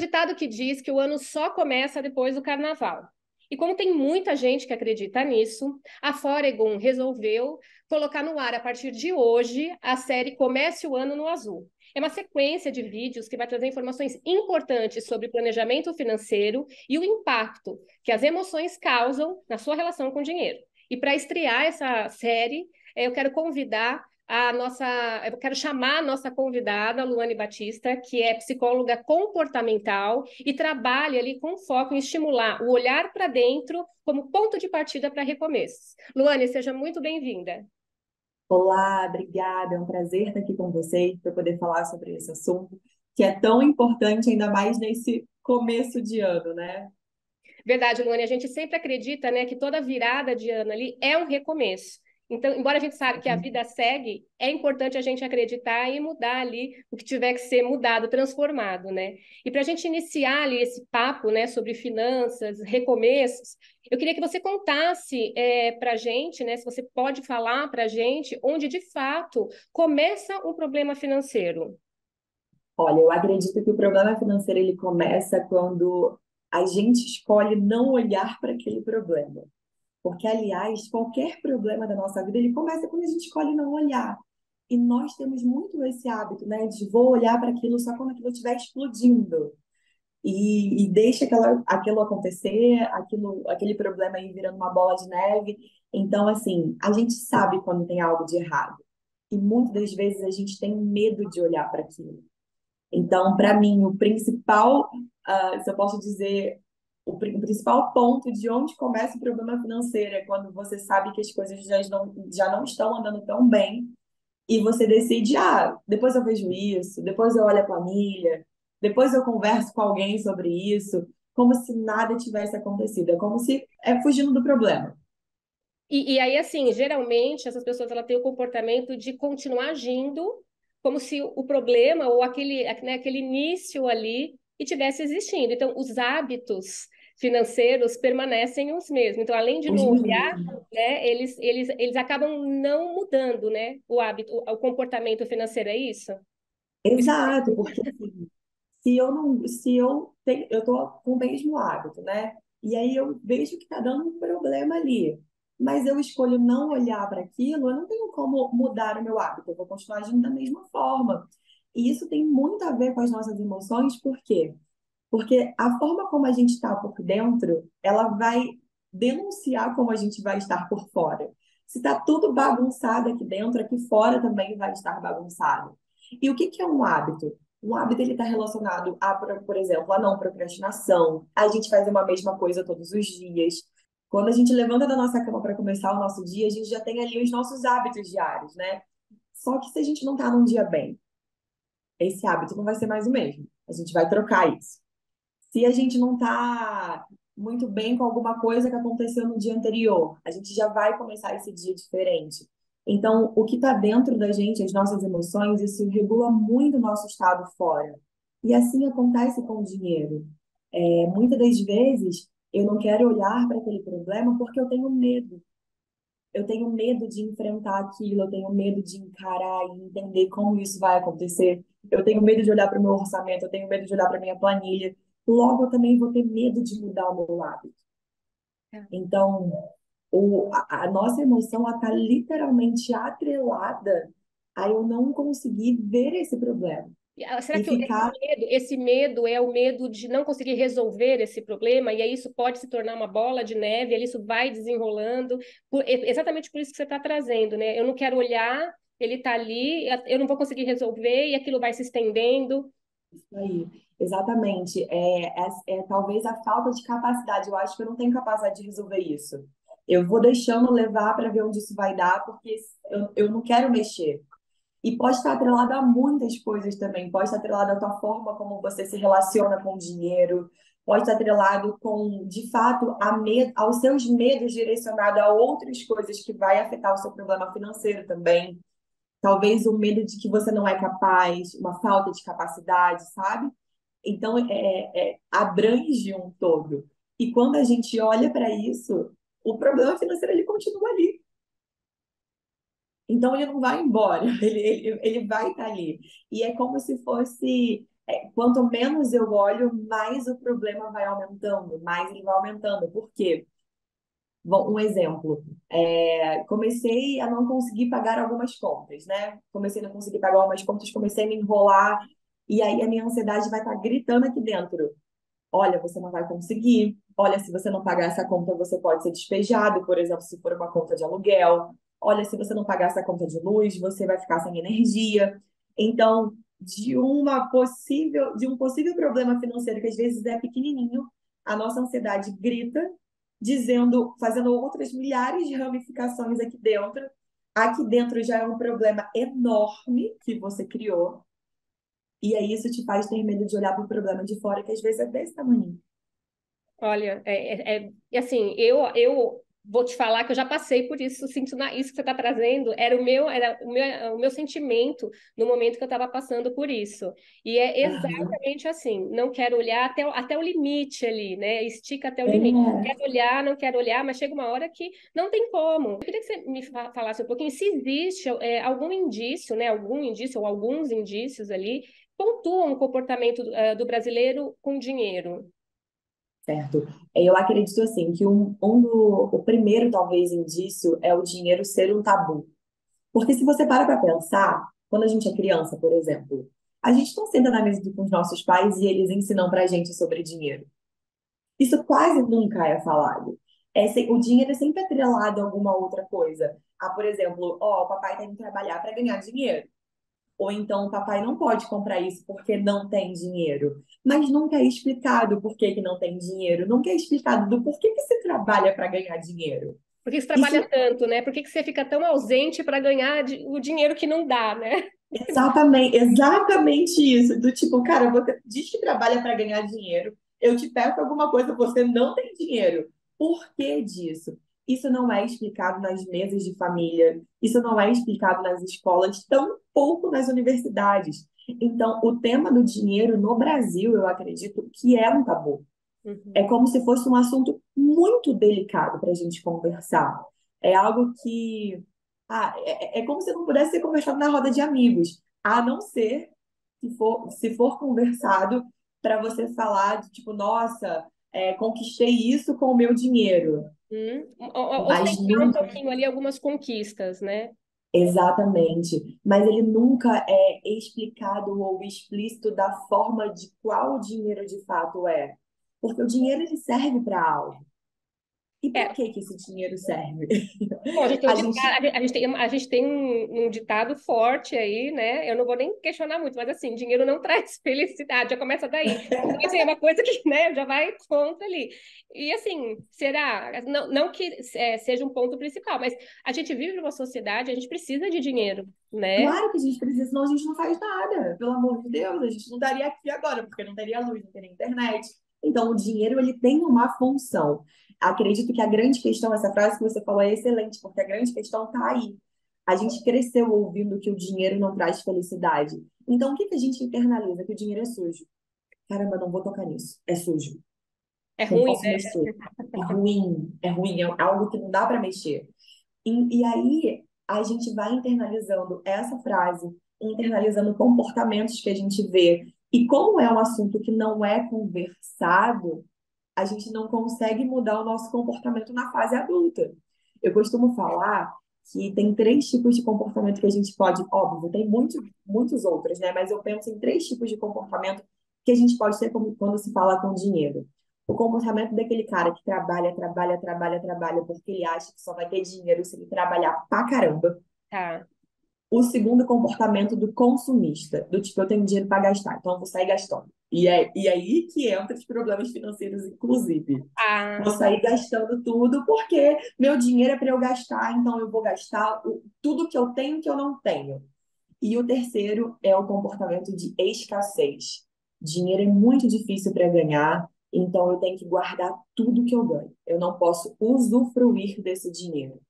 ditado que diz que o ano só começa depois do carnaval. E como tem muita gente que acredita nisso, a Foregon resolveu colocar no ar, a partir de hoje, a série Comece o Ano no Azul. É uma sequência de vídeos que vai trazer informações importantes sobre planejamento financeiro e o impacto que as emoções causam na sua relação com o dinheiro. E para estrear essa série, eu quero convidar eu quero chamar a nossa convidada, Luane Batista, que é psicóloga comportamental e trabalha ali com foco em estimular o olhar para dentro como ponto de partida para recomeços. Luane, seja muito bem-vinda. Olá, obrigada. É um prazer estar aqui com vocês para poder falar sobre esse assunto que é tão importante, ainda mais nesse começo de ano, né? Verdade, Luane, a gente sempre acredita, né, que toda virada de ano ali é um recomeço. Então, embora a gente saiba que a vida segue, é importante a gente acreditar e mudar ali o que tiver que ser mudado, transformado, né? E para a gente iniciar ali esse papo, né, sobre finanças, recomeços, eu queria que você contasse para a gente, né, se você pode falar para a gente onde de fato começa um problema financeiro. Olha, eu acredito que o problema financeiro ele começa quando a gente escolhe não olhar para aquele problema. Porque, aliás, qualquer problema da nossa vida, ele começa quando a gente escolhe não olhar. E nós temos muito esse hábito, né, de vou olhar para aquilo só quando aquilo estiver explodindo. E deixa aquilo acontecer, aquele problema aí virando uma bola de neve. Então, assim, a gente sabe quando tem algo de errado. E muitas das vezes a gente tem medo de olhar para aquilo. Então, para mim, o principal, se eu posso dizer, o principal ponto de onde começa o problema financeiro é quando você sabe que as coisas já não estão andando tão bem e você decide, depois eu vejo isso, depois eu olho a planilha, depois eu converso com alguém sobre isso, como se nada tivesse acontecido. É como se fugindo do problema. E aí, assim, geralmente essas pessoas ela têm o comportamento de continuar agindo como se o problema ou aquele início ali estivesse existindo. Então, os hábitos financeiros permanecem os mesmos. Então, além de Os não olhar, mesmos. né, eles acabam não mudando, né, o hábito, o comportamento financeiro, é isso? Isso- Exato, porque assim, eu tô com o mesmo hábito, né? E aí eu vejo que tá dando um problema ali, mas eu escolho não olhar para aquilo, eu não tenho como mudar o meu hábito, eu vou continuar agindo da mesma forma. E isso tem muito a ver com as nossas emoções, por quê? Porque a forma como a gente está por dentro, ela vai denunciar como a gente vai estar por fora. Se está tudo bagunçado aqui dentro, aqui fora também vai estar bagunçado. E o que que é um hábito? Um hábito ele está relacionado a, por exemplo, a não procrastinação, a gente fazer uma mesma coisa todos os dias. Quando a gente levanta da nossa cama para começar o nosso dia, a gente já tem ali os nossos hábitos diários, né? Só que se a gente não está num dia bem, esse hábito não vai ser mais o mesmo. A gente vai trocar isso. Se a gente não está muito bem com alguma coisa que aconteceu no dia anterior, a gente já vai começar esse dia diferente. Então, o que está dentro da gente, as nossas emoções, isso regula muito o nosso estado fora. E assim acontece com o dinheiro. Muitas das vezes, eu não quero olhar para aquele problema porque eu tenho medo. Eu tenho medo de enfrentar aquilo, eu tenho medo de encarar e entender como isso vai acontecer. Eu tenho medo de olhar para o meu orçamento, eu tenho medo de olhar para a minha planilha. Logo, eu também vou ter medo de mudar o meu hábito. Então, a nossa emoção está literalmente atrelada a eu não conseguir ver esse problema Será e que ficar. esse medo é o medo de não conseguir resolver esse problema, e aí isso pode se tornar uma bola de neve, e aí isso vai desenrolando, exatamente por isso que você está trazendo, né? Eu não quero olhar, ele está ali, eu não vou conseguir resolver, e aquilo vai se estendendo. Aí, exatamente. É talvez a falta de capacidade. Eu acho que eu não tenho capacidade de resolver isso. Eu vou deixando levar para ver onde isso vai dar, porque eu não quero mexer. E pode estar atrelado a muitas coisas também. Pode estar atrelado à tua forma como você se relaciona com o dinheiro. Pode estar atrelado com, de fato, aos seus medos direcionados a outras coisas que vai afetar o seu problema financeiro também. Talvez o medo de que você não é capaz, uma falta de capacidade, sabe? Então, abrange um todo. E quando a gente olha para isso, o problema financeiro ele continua ali. Então, ele não vai embora, ele vai estar ali. E é como se fosse. quanto menos eu olho, mais o problema vai aumentando, mais ele vai aumentando. Por quê? Bom, um exemplo, comecei a não conseguir pagar algumas contas, né? Comecei a não conseguir pagar algumas contas, comecei a me enrolar, e aí a minha ansiedade vai estar gritando aqui dentro. Olha, você não vai conseguir. Olha, se você não pagar essa conta, você pode ser despejado, por exemplo, se for uma conta de aluguel. Olha, se você não pagar essa conta de luz, você vai ficar sem energia. Então, de um possível problema financeiro que às vezes é pequenininho, a nossa ansiedade grita, dizendo, fazendo outras milhares de ramificações aqui dentro. Aqui dentro já é um problema enorme que você criou. E aí isso te faz ter medo de olhar para o problema de fora, que às vezes é desse tamanho. Olha, e assim, eu vou te falar que eu já passei por isso, sinto isso que você está trazendo, era o meu sentimento no momento que eu estava passando por isso. E é Aham. exatamente assim, não quero olhar até o limite ali, né? Estica até o limite. É. Quero olhar, não quero olhar, mas chega uma hora que não tem como. Eu queria que você me falasse um pouquinho se existe algum indício, né? Algum indício ou alguns indícios ali pontuam o comportamento do brasileiro com dinheiro. Certo. Eu acredito assim que o primeiro talvez indício é o dinheiro ser um tabu. Porque se você para pensar, quando a gente é criança, por exemplo, a gente não senta na mesa com os nossos pais e eles ensinam pra gente sobre dinheiro. Isso quase nunca é falado. O dinheiro é sempre atrelado a alguma outra coisa. Ah, por exemplo, ó, o papai tem que trabalhar para ganhar dinheiro. Ou então o papai não pode comprar isso porque não tem dinheiro. Mas nunca é explicado por que que não tem dinheiro. Nunca é explicado do porquê que se trabalha para ganhar dinheiro. Por que você Isso trabalha tanto, né? Por que você fica tão ausente para ganhar o dinheiro que não dá, né? exatamente isso. Do tipo, cara, você diz que trabalha para ganhar dinheiro. Eu te peço alguma coisa, você não tem dinheiro. Por que disso? Isso não é explicado nas mesas de família. Isso não é explicado nas escolas, tampouco nas universidades. Então, o tema do dinheiro no Brasil, eu acredito que é um tabu. É Uhum. como se fosse um assunto muito delicado para a gente conversar. É algo que. É como se não pudesse ser conversado na roda de amigos, a não ser se for conversado para você falar de tipo, nossa, conquistei isso com o meu dinheiro. Ostentar Mas um nunca, pouquinho ali algumas conquistas, né? exatamente. Mas ele nunca é explicado ou explícito da forma de qual o dinheiro de fato é. Porque o dinheiro ele serve para algo. E para É, que que esse dinheiro serve? bom, a gente tem, A gente, a gente tem um ditado forte aí, né? Eu não vou nem questionar muito, mas assim, dinheiro não traz felicidade, já começa daí. Então, isso aí é uma coisa que, né, já vai contra ali. E assim, será? Não que seja um ponto principal, mas a gente vive numa sociedade, a gente precisa de dinheiro, né? claro que a gente precisa, senão a gente não faz nada. Pelo amor de Deus, a gente não estaria aqui agora, porque não teria luz, não teria internet. Então, o dinheiro, ele tem uma função. Acredito que a grande questão, essa frase que você falou é excelente, porque a grande questão está aí. A gente cresceu ouvindo que o dinheiro não traz felicidade. Então, o que que a gente internaliza? Que o dinheiro é sujo. Caramba, não vou tocar nisso. É sujo. É Não ruim, posso né? mexer. É ruim, é algo que não dá para mexer. E aí a gente vai internalizando essa frase, internalizando comportamentos que a gente vê. E como é um assunto que não é conversado, a gente não consegue mudar o nosso comportamento na fase adulta. Eu costumo falar que tem três tipos de comportamento que a gente pode, óbvio, tem muitos outros, né? Mas eu penso em três tipos de comportamento que a gente pode ter quando se fala com dinheiro. O comportamento daquele cara que trabalha, trabalha, trabalha, trabalha, porque ele acha que só vai ter dinheiro se ele trabalhar pra caramba. Tá. O segundo comportamento do consumista, do tipo, eu tenho dinheiro para gastar, então eu vou sair gastando. E aí que entra os problemas financeiros, inclusive. Vou Ah, sair gastando tudo porque meu dinheiro é para eu gastar, então eu vou gastar tudo que eu tenho que eu não tenho. E o terceiro é o comportamento de escassez. Dinheiro é muito difícil para ganhar, então eu tenho que guardar tudo que eu ganho. Eu não posso usufruir desse dinheiro.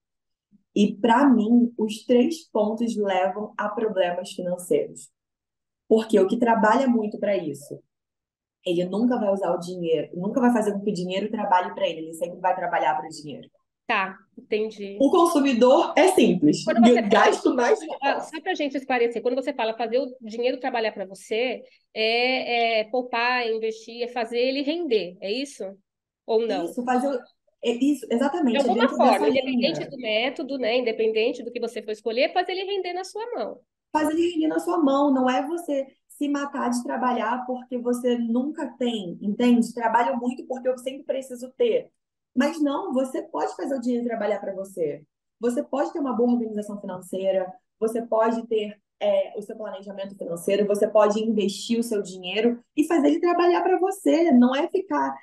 E para mim, os três pontos levam a problemas financeiros. Porque o que trabalha muito para isso, ele nunca vai usar o dinheiro, nunca vai fazer com que o dinheiro trabalhe para ele, ele sempre vai trabalhar para o dinheiro. Tá, entendi. O consumidor é simples, Quando você fala, gasto mais do que posso. só para a gente esclarecer, quando você fala fazer o dinheiro trabalhar para você, é poupar, é investir, é fazer ele render, é isso? Ou não? Isso, fazer isso, De exatamente, é alguma dentro forma, dessa independente linha. do método, né? Independente do que você for escolher, fazer ele render na sua mão. Faz ele rendir na sua mão, não é você se matar de trabalhar porque você nunca tem, entende? Trabalho muito porque eu sempre preciso ter. Mas não, você pode fazer o dinheiro trabalhar para você. Você pode ter uma boa organização financeira, você pode ter o seu planejamento financeiro, você pode investir o seu dinheiro e fazer ele trabalhar para você. Não é ficar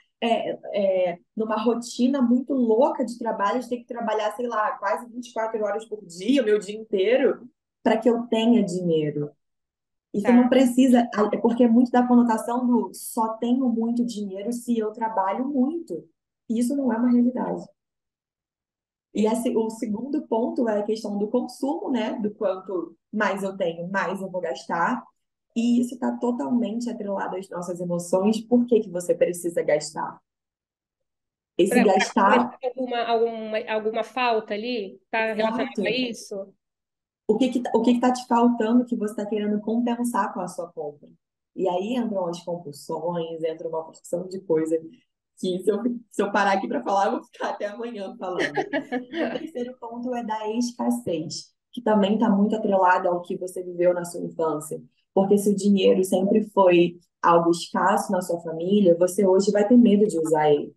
numa rotina muito louca de trabalho, de ter que trabalhar, sei lá, quase 24 horas por dia, o meu dia inteiro para que eu tenha dinheiro. Isso não Tá. precisa, é porque é muito da conotação do só tenho muito dinheiro se eu trabalho muito. E isso não é uma realidade. E o segundo ponto é a questão do consumo, né? Do quanto mais eu tenho, mais eu vou gastar. E isso está totalmente atrelado às nossas emoções. Por que que você precisa gastar? Esse Para gastar, completar alguma falta ali, está relacionado a exato. isso? O que tá te faltando que você está querendo compensar com a sua compra? E aí entram as compulsões, entra uma porção de coisa que se eu parar aqui para falar, eu vou ficar até amanhã falando. E o terceiro ponto é da escassez, que também está muito atrelado ao que você viveu na sua infância. Porque se o dinheiro sempre foi algo escasso na sua família, você hoje vai ter medo de usar ele.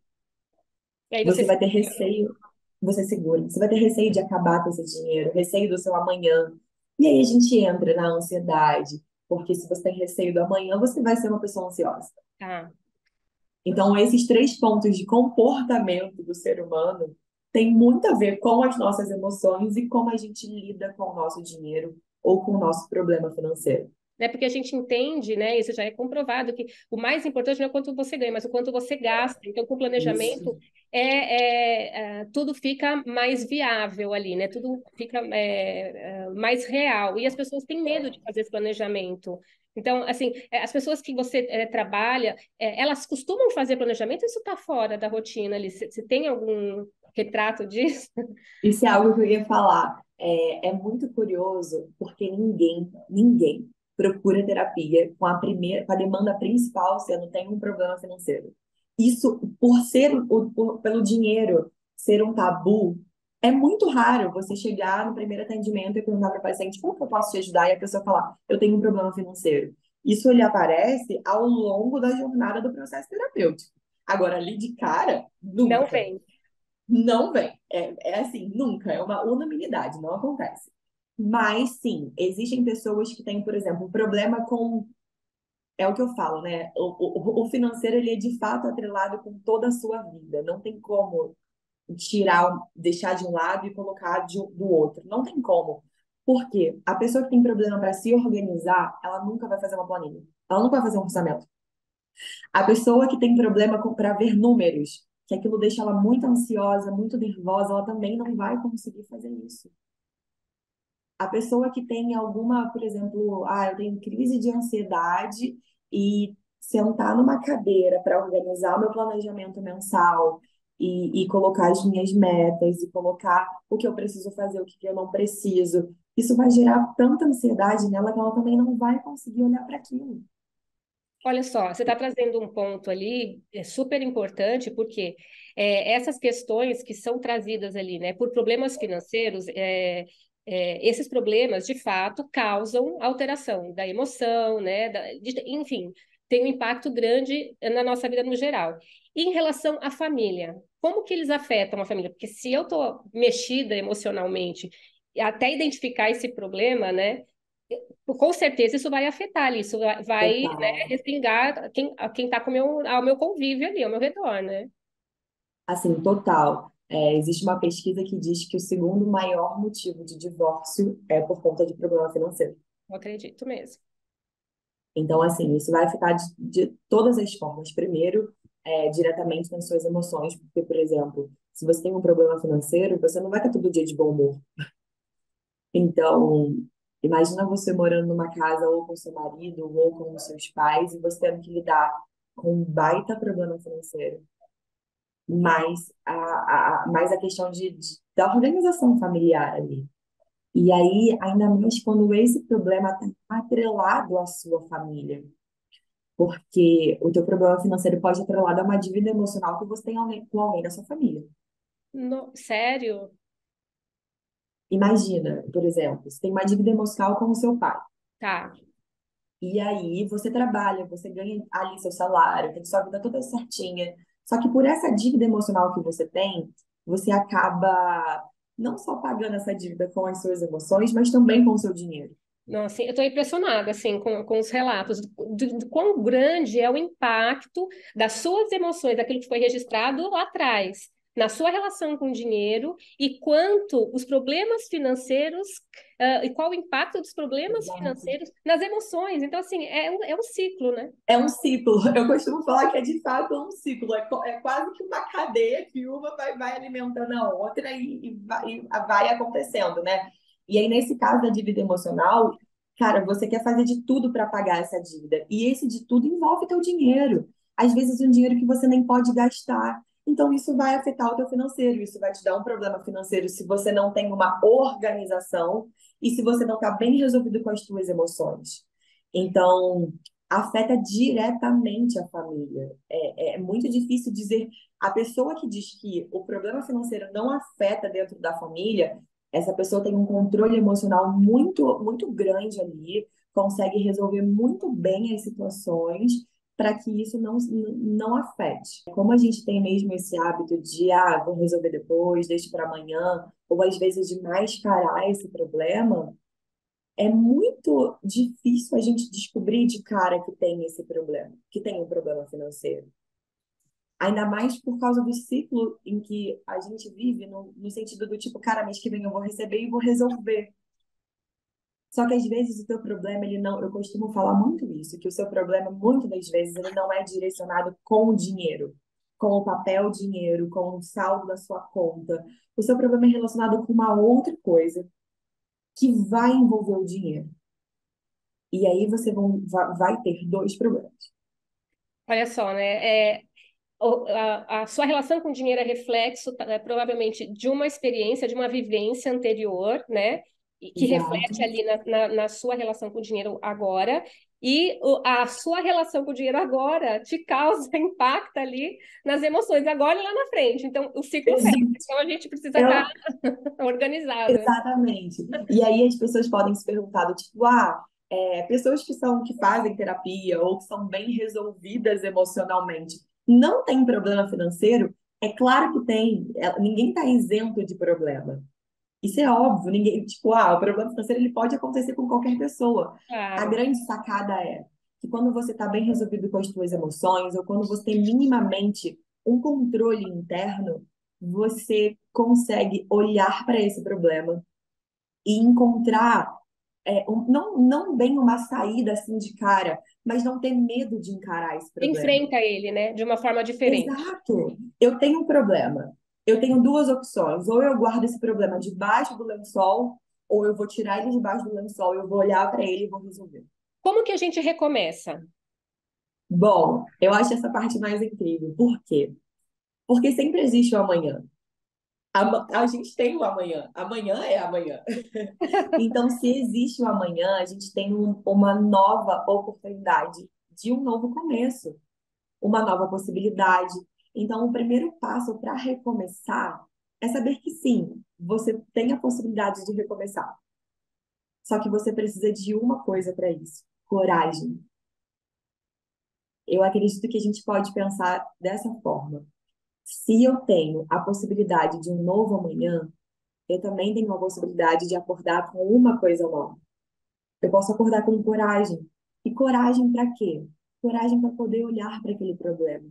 E aí você Você se vai ter receio, você segura, você vai ter receio de acabar com esse dinheiro, receio do seu amanhã. E aí a gente entra na ansiedade, porque se você tem receio do amanhã, você vai ser uma pessoa ansiosa. tá. Então, esses três pontos de comportamento do ser humano têm muito a ver com as nossas emoções e como a gente lida com o nosso dinheiro ou com o nosso problema financeiro. Né? Porque a gente entende, né? Isso já é comprovado que o mais importante não é o quanto você ganha, mas o quanto você gasta. Então, com o Isso. planejamento, tudo fica mais viável ali, né? Tudo fica mais real. E as pessoas têm medo de fazer esse planejamento. Então, assim, as pessoas que você trabalha, elas costumam fazer planejamento, isso está fora da rotina ali. Você tem algum retrato disso? Isso é algo que eu ia falar. É muito curioso porque ninguém procura terapia com a demanda principal sendo tem um problema financeiro. Isso, pelo dinheiro ser um tabu, é muito raro você chegar no primeiro atendimento e perguntar para o paciente como que eu posso te ajudar e a pessoa falar, eu tenho um problema financeiro. Isso ele aparece ao longo da jornada do processo terapêutico. Agora, ali de cara, Não nunca. vem. Não vem. É assim, nunca. É uma unanimidade, não acontece. Mas sim, existem pessoas que têm, por exemplo, um problema com. É o que eu falo, né? O financeiro, ele é de fato atrelado com toda a sua vida. Não tem como deixar de um lado e colocar do outro. Não tem como. Por quê? A pessoa que tem problema para se organizar, ela nunca vai fazer uma planilha. Ela nunca vai fazer um orçamento. A pessoa que tem problema para ver números, que aquilo deixa ela muito ansiosa, muito nervosa, ela também não vai conseguir fazer isso. A pessoa que tem alguma, por exemplo, eu tenho crise de ansiedade e sentar numa cadeira para organizar o meu planejamento mensal e colocar as minhas metas e colocar o que eu preciso fazer, o que eu não preciso, isso vai gerar tanta ansiedade nela que ela também não vai conseguir olhar para aquilo. Olha só, você está trazendo um ponto ali super importante, porque essas questões que são trazidas ali, né, por problemas financeiros, esses problemas, de fato, causam alteração da emoção, né, enfim, tem um impacto grande na nossa vida no geral. E em relação à família, como que eles afetam a família? Porque se eu estou mexida emocionalmente, até identificar esse problema, né, com certeza isso vai afetar ali, isso né, Total. respingar a quem está ao meu convívio ali, ao meu redor, né? Assim, total. Existe uma pesquisa que diz que o segundo maior motivo de divórcio é por conta de problema financeiro. Eu acredito mesmo. Então, assim, isso vai afetar de todas as formas. Primeiro, diretamente nas suas emoções, porque, por exemplo, se você tem um problema financeiro, você não vai estar todo dia de bom humor. Então, imagina você morando numa casa ou com seu marido ou com os seus pais e você tendo que lidar com um baita problema financeiro. mais a questão da organização familiar ali. E aí, ainda mais quando esse problema está atrelado à sua família. Porque o teu problema financeiro pode estar atrelado a uma dívida emocional que você tem com alguém da sua família. Sério? Imagina, por exemplo, você tem uma dívida emocional com o seu pai. Tá. E aí você trabalha, você ganha ali seu salário, tem sua vida toda certinha. Só que por essa dívida emocional que você tem, você acaba não só pagando essa dívida com as suas emoções, mas também com o seu dinheiro. Não, assim, eu estou impressionada assim, com os relatos do quão grande é o impacto das suas emoções, daquilo que foi registrado lá atrás, na sua relação com o dinheiro e quanto os problemas financeiros, e qual o impacto dos problemas Exato. financeiros nas emoções. Então, assim, é um ciclo, né? É um ciclo. Eu costumo falar que é de fato um ciclo. É quase que uma cadeia que uma vai alimentando a outra e vai acontecendo, né? E aí, nesse caso da dívida emocional, cara, você quer fazer de tudo para pagar essa dívida. E esse de tudo envolve teu dinheiro. Às vezes, um dinheiro que você nem pode gastar. Então, isso vai afetar o teu financeiro. Isso vai te dar um problema financeiro se você não tem uma organização e se você não está bem resolvido com as tuas emoções. Então, afeta diretamente a família. É muito difícil dizer. A pessoa que diz que o problema financeiro não afeta dentro da família, essa pessoa tem um controle emocional muito, muito grande ali, consegue resolver muito bem as situações para que isso não afete. Como a gente tem mesmo esse hábito de, vou resolver depois, deixa para amanhã, ou às vezes de mascarar esse problema, é muito difícil a gente descobrir de cara que tem esse problema, que tem um problema financeiro. Ainda mais por causa do ciclo em que a gente vive, no sentido do tipo, cara, mês que vem eu vou receber e vou resolver. Só que às vezes o teu problema, ele não, eu costumo falar muito isso, que o seu problema, muitas das vezes, ele não é direcionado com o dinheiro, com o papel dinheiro, com o saldo da sua conta. O seu problema é relacionado com uma outra coisa que vai envolver o dinheiro. E aí você vai ter dois problemas. Olha só, né? A sua relação com o dinheiro é reflexo, provavelmente, de uma experiência, de uma vivência anterior, né? E que Exato. reflete ali na sua relação com o dinheiro agora. E a sua relação com o dinheiro agora te causa, impacta ali nas emoções agora e lá na frente. Então, o ciclo segue. Exato. Então, a gente precisa estar Eu- organizado. exatamente. E aí as pessoas podem se perguntar do tipo, pessoas que fazem terapia ou que são bem resolvidas emocionalmente, não têm problema financeiro? É claro que tem. Ninguém está isento de problema. Isso é óbvio, ninguém, tipo, o problema financeiro ele pode acontecer com qualquer pessoa. A Claro. grande sacada é que quando você está bem resolvido com as suas emoções, ou quando você tem minimamente um controle interno, você consegue olhar para esse problema e encontrar, não bem uma saída assim de cara, mas não ter medo de encarar esse problema. Enfrenta ele, né? De uma forma diferente. Exato. Eu tenho um problema. Eu tenho duas opções. Ou eu guardo esse problema debaixo do lençol, ou eu vou tirar ele debaixo do lençol, eu vou olhar para ele e vou resolver. Como que a gente recomeça? Bom, eu acho essa parte mais incrível. Por quê? Porque sempre existe o amanhã. A gente tem o amanhã. Amanhã é amanhã. Então, se existe o amanhã, a gente tem uma nova oportunidade de um novo começo, uma nova possibilidade. Então, o primeiro passo para recomeçar é saber que sim, você tem a possibilidade de recomeçar. Só que você precisa de uma coisa para isso: coragem. Eu acredito que a gente pode pensar dessa forma. Se eu tenho a possibilidade de um novo amanhã, eu também tenho a possibilidade de acordar com uma coisa nova. Eu posso acordar com coragem. E coragem para quê? Coragem para poder olhar para aquele problema.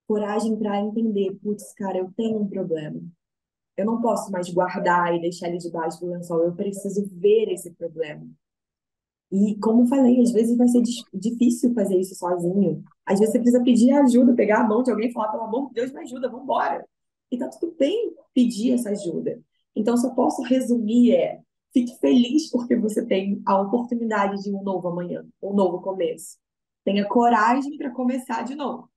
Coragem para entender, putz, cara, eu tenho um problema. Eu não posso mais guardar e deixar ele debaixo do lençol. Eu preciso ver esse problema. E, como falei, às vezes vai ser difícil fazer isso sozinho. Às vezes você precisa pedir ajuda, pegar a mão de alguém e falar, pelo amor de Deus, me ajuda, vamos embora. E tá tudo bem pedir essa ajuda. Então, se eu posso resumir, fique feliz porque você tem a oportunidade de um novo amanhã, um novo começo. Tenha coragem para começar de novo.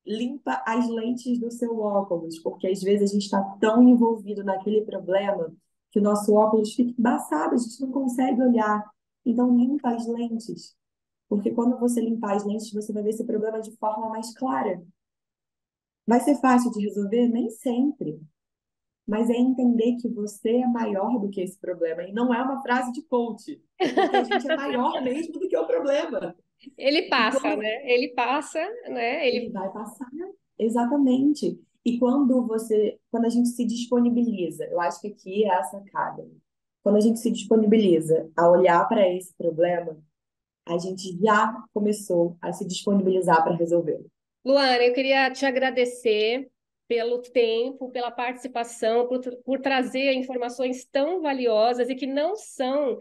limpa as lentes do seu óculos, porque às vezes a gente está tão envolvido naquele problema que o nosso óculos fica embaçado, a gente não consegue olhar. Então, limpa as lentes, porque quando você limpar as lentes, você vai ver esse problema de forma mais clara. Vai ser fácil de resolver? Nem sempre. Mas é entender que você é maior do que esse problema. E não é uma frase de coach, é porque a gente é maior mesmo do que o problema. Ele E passa, quando né? Ele passa, né? ele vai passar, exatamente. E quando a gente se disponibiliza, eu acho que aqui é a sacada. Quando a gente se disponibiliza a olhar para esse problema, a gente já começou a se disponibilizar para resolvê-lo. Luana, eu queria te agradecer pelo tempo, pela participação, por trazer informações tão valiosas e que não são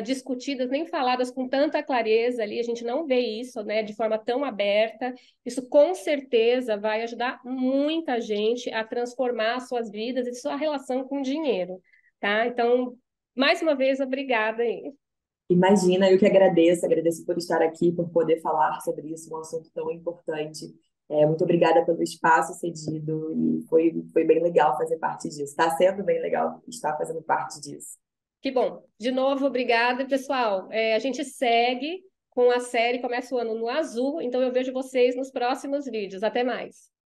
discutidas nem faladas com tanta clareza ali. A gente não vê isso, né, de forma tão aberta. Isso com certeza vai ajudar muita gente a transformar suas vidas e sua relação com o dinheiro, tá? Então, mais uma vez, obrigada aí. Imagina, eu que agradeço por estar aqui, por poder falar sobre isso, um assunto tão importante. Muito obrigada pelo espaço cedido e foi bem legal fazer parte disso. Está sendo bem legal estar fazendo parte disso. Que bom. De novo, obrigada, pessoal. A gente segue com a série Começa o Ano no Azul, então eu vejo vocês nos próximos vídeos. Até mais.